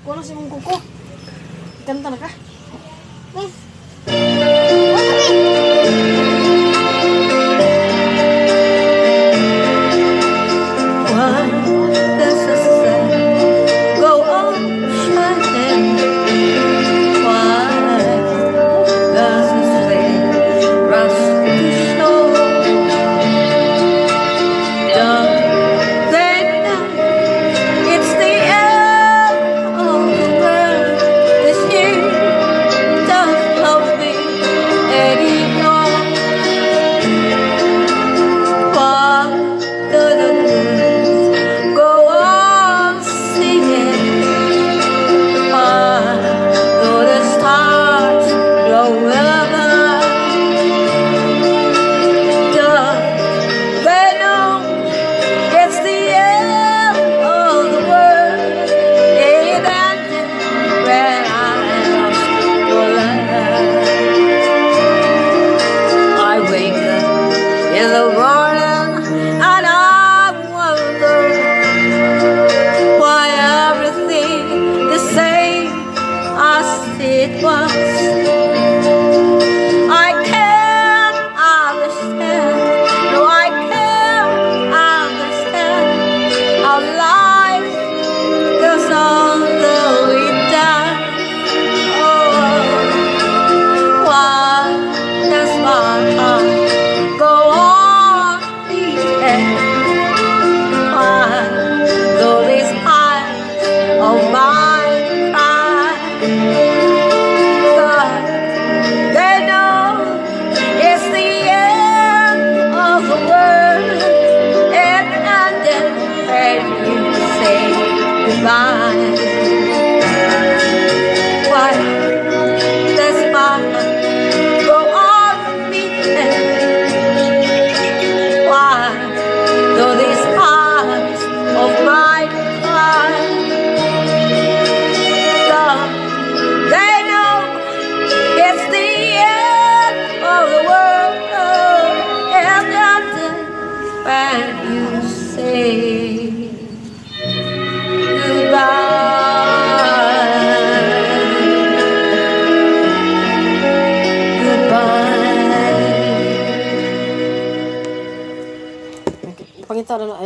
Kuno si mong kuko. Kanta na ka? Yes. Why does the sun go on shining? Why does the sleigh rush to snow? Don't they know it's the end of the world? This year don't love me anymore. Why do the birds go on singing? Why do the stars glow above? Don't they know it's the end of the world? It ended when I lost your love. I wake up in the morning and I wonder why everything the same as it was. I can't understand, no, I can't understand how life goes on the way down. Oh, why does my heart go on beating? Why do these eyes of mine cry? God, they know it's the end of the world. It ended when you say goodbye. Why does my heart go on beating? Why do these eyes of mine cry? God, they know it's the end of the world. And ended when you say goodbye. Goodbye. Ipangita na